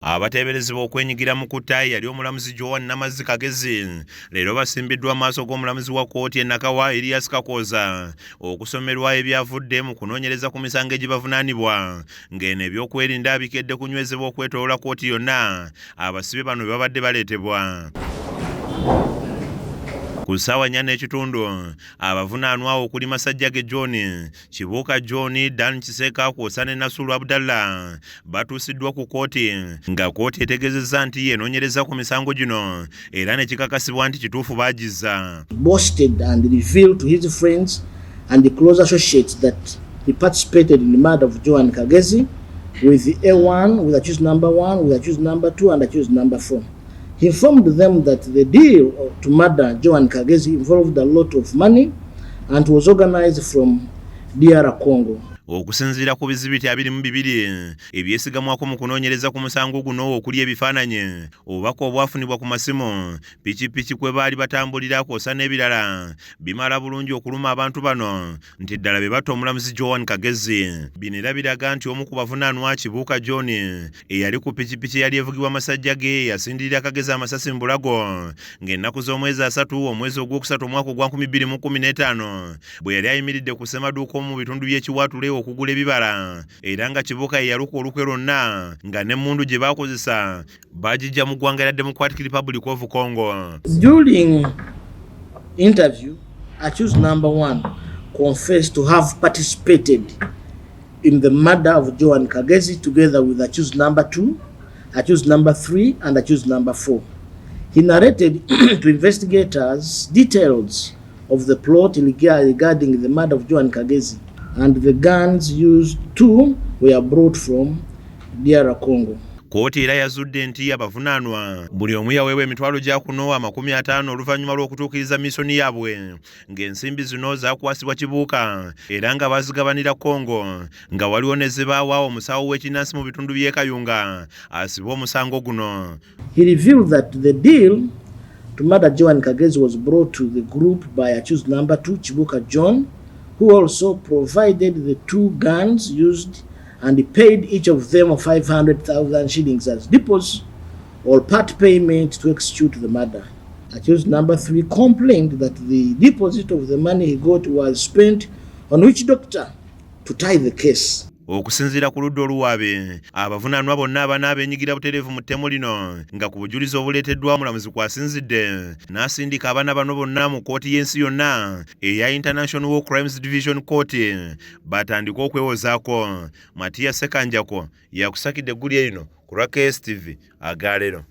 Abateberezebwa okwenyigira mu kutta yali omulamuzi Joan n'amazzi Kagezi leero basimbiddwa maaso g'omulamuzi wa kooti Nakawa Kakoza okusomerwa ebyavudde mu kunoonyereza ku misango egibavunaanibwa ng'eno ebyokwerinda bikedde kunywezebwa okwetooloola kooti yonna abasibe bano bye babadde baleetebwa. Ku ssaawa 4:30 abavunaanwa okuli Masajjage Joan, Kibuuka Joan, Dan Kiseka kw'ossa ne Nasulu Abdallah batuusiddwa ku kooti nga kooti etegeezezza nti enoonyereza ku misango gino era ne kikakasibwa nti kituufu baagizza. Boasted and revealed to his friends and the close associates that he participated in the murder of Joan Kagezi with the A1, with accused number 1, with accused number 2 and accused number 4. He informed them that the deal to murder Joan Kagezi involved a lot of money and was organized from DR Congo. Okusinziira ku bizibiti 22 ebyesigamwako mu kunoonyereza ku musango guno okuli ebifaananyi obubaka obwafunibwa ku masimu pikipiki kwe baali batambulira kw'ossa n'ebirala bimala bulungi okuluma abantu bano nti ddala be batta omulamuzi Joan Kagezi. Bino era biraga nti omu ku bavunaanwa Kibuuka Joan eyali ku pikipiki yali evugibwa Masajjage yasindirira Kagezi amasasi mu bulago ng'ennaku z'omwezi 3 omwezi ogwokusatu omwaka ogwa 2015 bwe yali ayimiridde ku ssemaduuka mu bitundu by'ekiwaatule okugula ebibala era nga Kibuuka yaluka olukwe lwonna nga n'emmundu gye baakozesa baagijja mu ggwanga lya Democratic Republic of Congo. During interview, accused number 1 confessed to have participated in the murder of Joan Kagezi together with accused number 2, accused number 3 and accused number 4. He narrated to investigators details of the plot regarding the murder of Joan Kagezi, and the guns used too were brought from DR Congo. Kooti era yazudde nti abavunaanwa buli omu yaweebwa emitwalo gya kuno 50 oluvannyuma lw'okutuukiriza misoni yaabwe ng'ensimbi zino zaakwasibwa Kibuuka era nga bazigabanira Congo nga waliwo ne ze baawa omusawo w'ekinnansi mu bitundu by'e Kayunga asibe omusango guno. He revealed that the deal to murder Joan Kagezi was brought to the group by accused number 2, Kibuuka John, who also provided the 2 guns used and paid each of them 500,000 shillings as deposit or part payment to execute the murder. Accused number 3 complained that the deposit of the money he got was spent on witch doctor to tie the case. Okusinziira ku ludda oluwaabe abavunaanwa bonna abana abeenyigira butereevu mu ttemu lino nga ku bujulizi obuleeteddwa omulamuzi kwasinzidde n'asindika abaana bano bonna mu kooti y'ensi yonna eya International War Crimes Division Court batandika okwewozaako. Matiya Sekanjako yakusakidde eggulya lino ku KSTV Agaleero.